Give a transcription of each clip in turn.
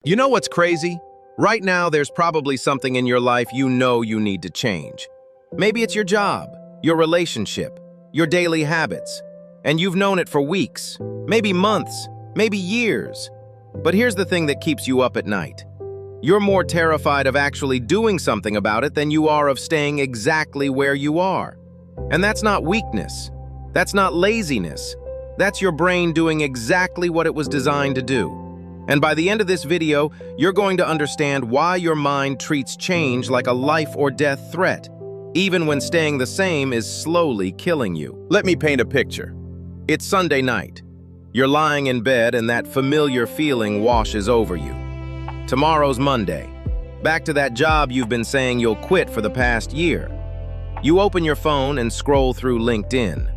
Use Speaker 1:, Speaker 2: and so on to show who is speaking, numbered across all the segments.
Speaker 1: You know what's crazy? Right now, there's probably something in your life you know you need to change. Maybe it's your job, your relationship, your daily habits, and you've known it for weeks, maybe months, maybe years. But here's the thing that keeps you up at night. You're more terrified of actually doing something about it than you are of staying exactly where you are. And that's not weakness. That's not laziness. That's your brain doing exactly what it was designed to do. And by the end of this video, you're going to understand why your mind treats change like a life or death threat, even when staying the same is slowly killing you. Let me paint a picture. It's Sunday night. You're lying in bed and that familiar feeling washes over you. Tomorrow's Monday. Back to that job you've been saying you'll quit for the past year. You open your phone and scroll through LinkedIn.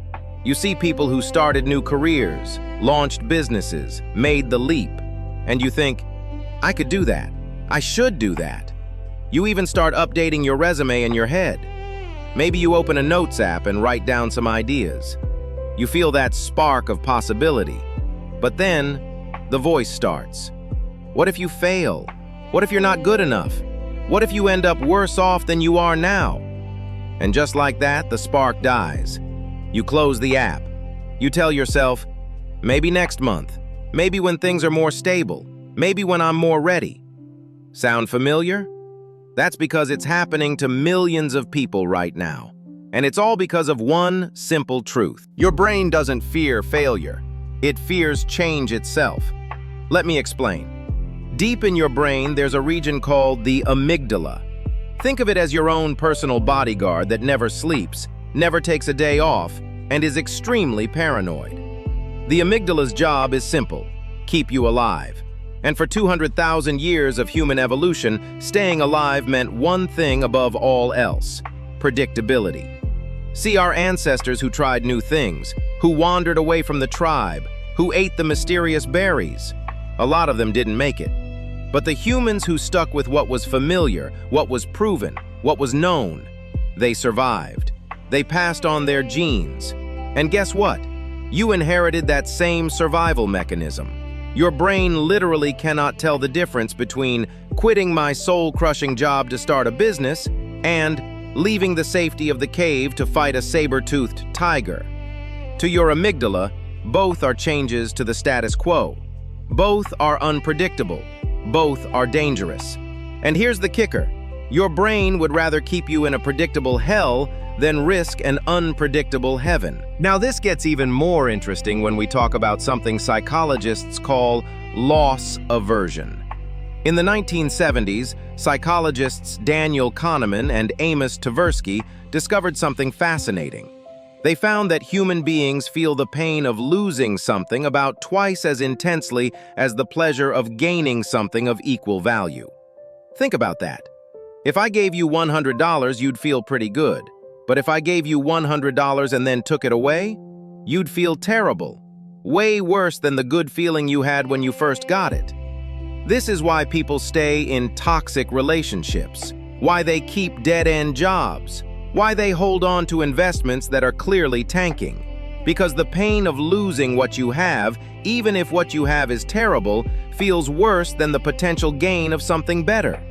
Speaker 1: You see people who started new careers, launched businesses, made the leap. And you think, I could do that. I should do that. You even start updating your resume in your head. Maybe you open a notes app and write down some ideas. You feel that spark of possibility. But then, the voice starts. What if you fail? What if you're not good enough? What if you end up worse off than you are now? And just like that, the spark dies. You close the app. You tell yourself, maybe next month. Maybe when things are more stable. Maybe when I'm more ready. Sound familiar? That's because it's happening to millions of people right now. And it's all because of one simple truth. Your brain doesn't fear failure. It fears change itself. Let me explain. Deep in your brain, there's a region called the amygdala. Think of it as your own personal bodyguard that never sleeps, never takes a day off, and is extremely paranoid. The amygdala's job is simple: keep you alive. And for 200,000 years of human evolution, staying alive meant one thing above all else: predictability. See our ancestors who tried new things, who wandered away from the tribe, who ate the mysterious berries. A lot of them didn't make it. But the humans who stuck with what was familiar, what was proven, what was known, they survived. They passed on their genes. And guess what? You inherited that same survival mechanism. Your brain literally cannot tell the difference between quitting my soul-crushing job to start a business and leaving the safety of the cave to fight a saber-toothed tiger. To your amygdala, both are changes to the status quo. Both are unpredictable. Both are dangerous. And here's the kicker. Your brain would rather keep you in a predictable hell than risk an unpredictable heaven. Now this gets even more interesting when we talk about something psychologists call loss aversion. In the 1970s, psychologists Daniel Kahneman and Amos Tversky discovered something fascinating. They found that human beings feel the pain of losing something about twice as intensely as the pleasure of gaining something of equal value. Think about that. If I gave you $100, you'd feel pretty good. But if I gave you $100 and then took it away, you'd feel terrible. Way worse than the good feeling you had when you first got it. This is why people stay in toxic relationships, why they keep dead-end jobs, why they hold on to investments that are clearly tanking. Because the pain of losing what you have, even if what you have is terrible, feels worse than the potential gain of something better.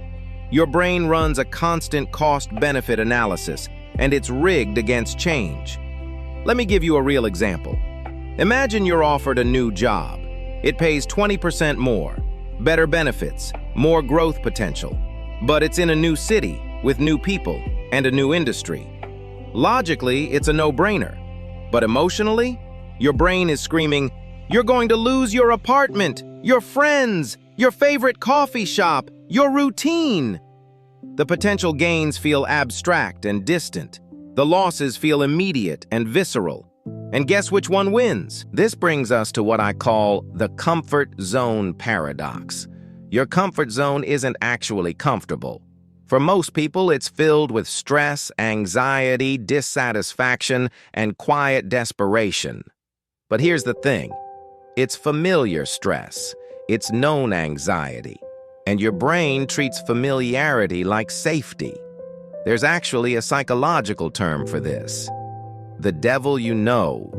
Speaker 1: Your brain runs a constant cost-benefit analysis, and it's rigged against change. Let me give you a real example. Imagine you're offered a new job. It pays 20% more, better benefits, more growth potential. But it's in a new city, with new people, and a new industry. Logically, it's a no-brainer. But emotionally, your brain is screaming, "You're going to lose your apartment, your friends, your favorite coffee shop, your routine." The potential gains feel abstract and distant. The losses feel immediate and visceral. And guess which one wins? This brings us to what I call the comfort zone paradox. Your comfort zone isn't actually comfortable. For most people, it's filled with stress, anxiety, dissatisfaction, and quiet desperation. But here's the thing. It's familiar stress. It's known anxiety. And your brain treats familiarity like safety. There's actually a psychological term for this. The devil you know.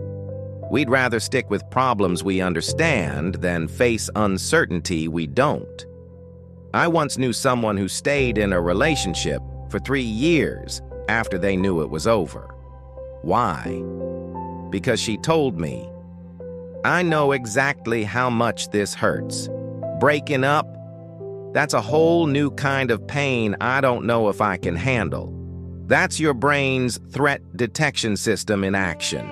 Speaker 1: We'd rather stick with problems we understand than face uncertainty we don't. I once knew someone who stayed in a relationship for 3 years after they knew it was over. Why? Because she told me, "I know exactly how much this hurts. Breaking up, that's a whole new kind of pain I don't know if I can handle." That's your brain's threat detection system in action.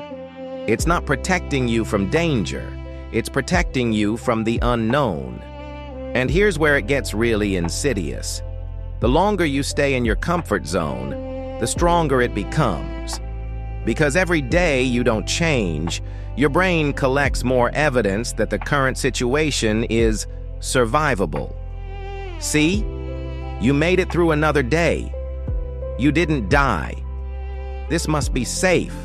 Speaker 1: It's not protecting you from danger. It's protecting you from the unknown. And here's where it gets really insidious. The longer you stay in your comfort zone, the stronger it becomes. Because every day you don't change, your brain collects more evidence that the current situation is survivable. See? You made it through another day. You didn't die. This must be safe.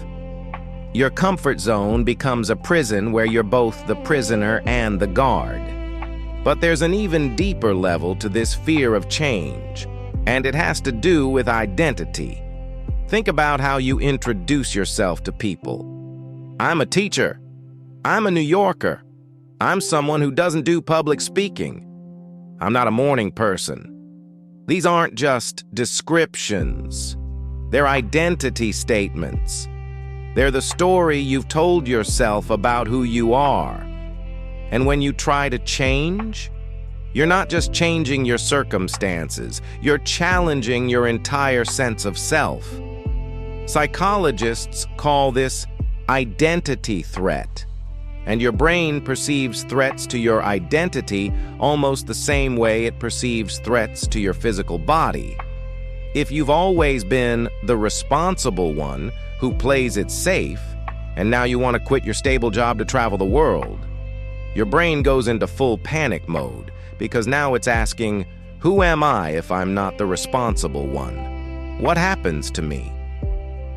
Speaker 1: Your comfort zone becomes a prison where you're both the prisoner and the guard. But there's an even deeper level to this fear of change, and it has to do with identity. Think about how you introduce yourself to people. I'm a teacher. I'm a New Yorker. I'm someone who doesn't do public speaking. I'm not a morning person. These aren't just descriptions. They're identity statements. They're the story you've told yourself about who you are. And when you try to change, you're not just changing your circumstances, you're challenging your entire sense of self. Psychologists call this identity threat, and your brain perceives threats to your identity almost the same way it perceives threats to your physical body. If you've always been the responsible one who plays it safe, and now you want to quit your stable job to travel the world, your brain goes into full panic mode because now it's asking, who am I if I'm not the responsible one? What happens to me?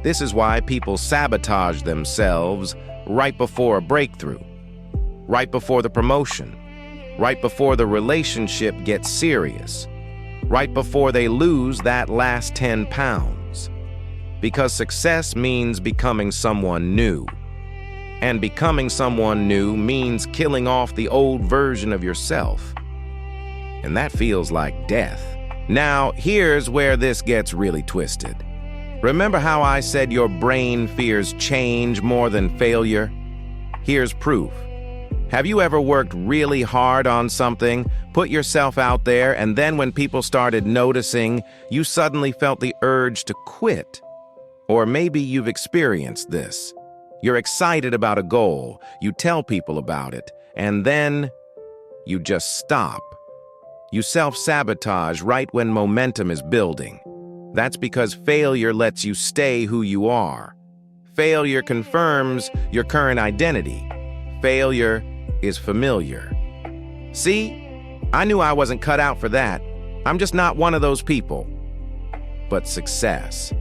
Speaker 1: This is why people sabotage themselves right before a breakthrough, right before the promotion, right before the relationship gets serious, right before they lose that last 10 pounds. Because success means becoming someone new. And becoming someone new means killing off the old version of yourself. And that feels like death. Now, here's where this gets really twisted. Remember how I said your brain fears change more than failure? Here's proof. Have you ever worked really hard on something, put yourself out there, and then when people started noticing, you suddenly felt the urge to quit? Or maybe you've experienced this. You're excited about a goal, you tell people about it, and then you just stop. You self-sabotage right when momentum is building. That's because failure lets you stay who you are. Failure confirms your current identity. Failure is familiar. See, I knew I wasn't cut out for that. I'm just not one of those people. But success.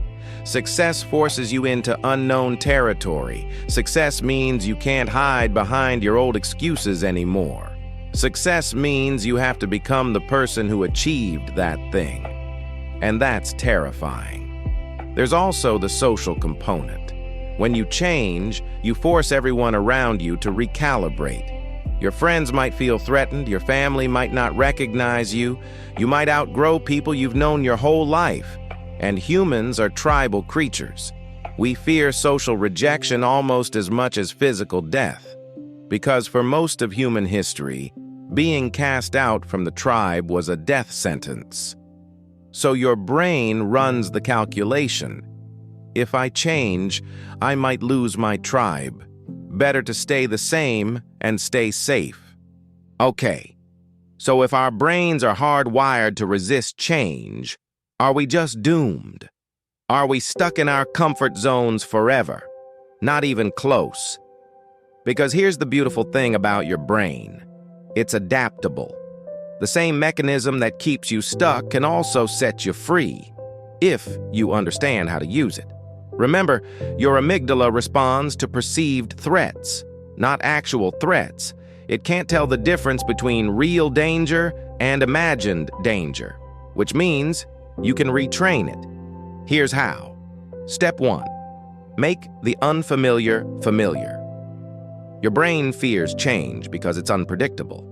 Speaker 1: Success forces you into unknown territory. Success means you can't hide behind your old excuses anymore. Success means you have to become the person who achieved that thing. And that's terrifying. There's also the social component. When you change, you force everyone around you to recalibrate. Your friends might feel threatened, your family might not recognize you, you might outgrow people you've known your whole life. And humans are tribal creatures. We fear social rejection almost as much as physical death. Because for most of human history, being cast out from the tribe was a death sentence. So your brain runs the calculation. If I change, I might lose my tribe. Better to stay the same and stay safe. Okay, so if our brains are hardwired to resist change, are we just doomed? Are we stuck in our comfort zones forever? Not even close. Because here's the beautiful thing about your brain. It's adaptable. The same mechanism that keeps you stuck can also set you free, if you understand how to use it. Remember, your amygdala responds to perceived threats, not actual threats. It can't tell the difference between real danger and imagined danger, which means you can retrain it. Here's how. Step 1. Make the unfamiliar familiar. Your brain fears change because it's unpredictable.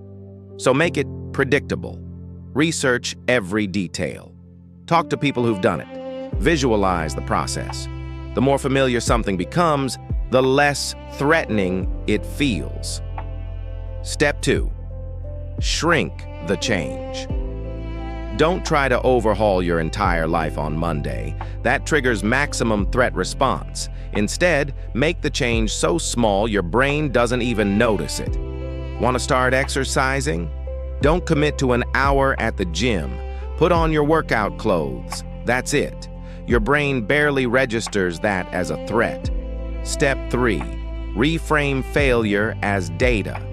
Speaker 1: So make it predictable. Research every detail. Talk to people who've done it. Visualize the process. The more familiar something becomes, the less threatening it feels. Step 2. Shrink the change. Don't try to overhaul your entire life on Monday. That triggers maximum threat response. Instead, make the change so small your brain doesn't even notice it. Want to start exercising? Don't commit to an hour at the gym. Put on your workout clothes. That's it. Your brain barely registers that as a threat. Step 3. Reframe failure as data.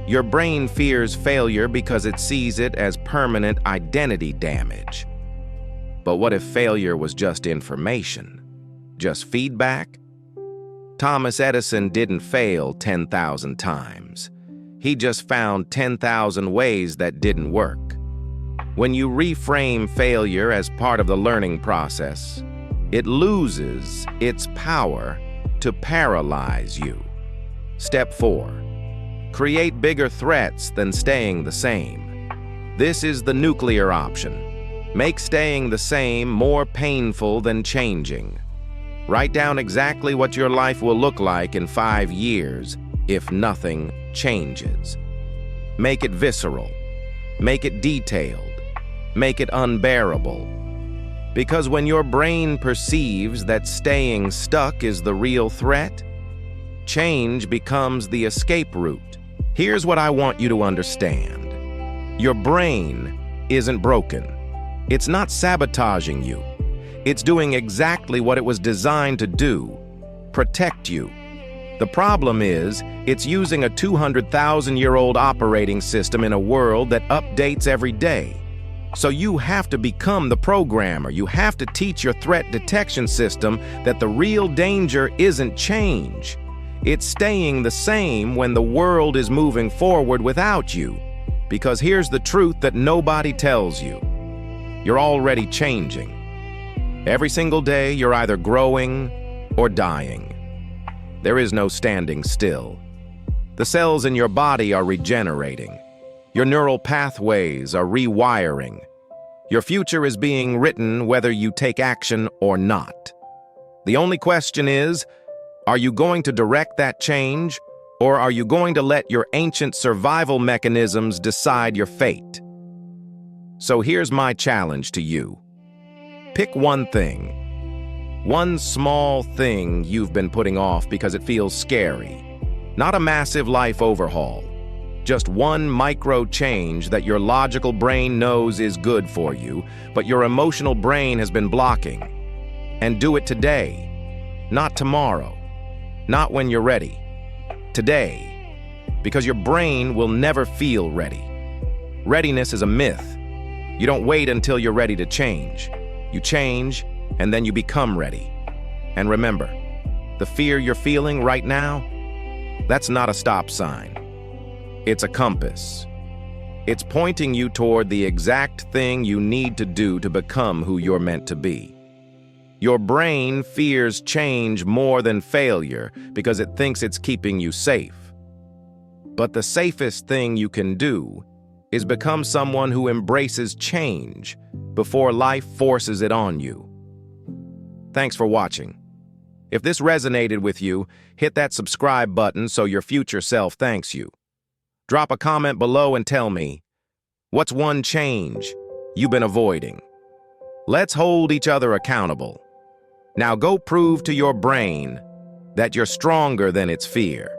Speaker 1: Your brain fears failure because it sees it as permanent identity damage. But what if failure was just information? Just feedback? Thomas Edison didn't fail 10,000 times. He just found 10,000 ways that didn't work. When you reframe failure as part of the learning process, it loses its power to paralyze you. Step 4. Create bigger threats than staying the same. This is the nuclear option. Make staying the same more painful than changing. Write down exactly what your life will look like in 5 years if nothing changes. Make it visceral. Make it detailed. Make it unbearable. Because when your brain perceives that staying stuck is the real threat, change becomes the escape route. Here's what I want you to understand. Your brain isn't broken. It's not sabotaging you. It's doing exactly what it was designed to do: protect you. The problem is, it's using a 200,000-year-old operating system in a world that updates every day. So you have to become the programmer. You have to teach your threat detection system that the real danger isn't change. It's staying the same when the world is moving forward without you. Because here's the truth that nobody tells you. You're already changing. Every single day, you're either growing or dying. There is no standing still. The cells in your body are regenerating. Your neural pathways are rewiring. Your future is being written whether you take action or not. The only question is, are you going to direct that change, or are you going to let your ancient survival mechanisms decide your fate? So here's my challenge to you. Pick one thing. One small thing you've been putting off because it feels scary. Not a massive life overhaul. Just one micro change that your logical brain knows is good for you, but your emotional brain has been blocking. And do it today, not tomorrow. Not when you're ready. Today. Because your brain will never feel ready. Readiness is a myth. You don't wait until you're ready to change. You change, and then you become ready. And remember, the fear you're feeling right now, that's not a stop sign. It's a compass. It's pointing you toward the exact thing you need to do to become who you're meant to be. Your brain fears change more than failure because it thinks it's keeping you safe. But the safest thing you can do is become someone who embraces change before life forces it on you. Thanks for watching. If this resonated with you, hit that subscribe button so your future self thanks you. Drop a comment below and tell me, what's one change you've been avoiding? Let's hold each other accountable. Now go prove to your brain that you're stronger than its fear.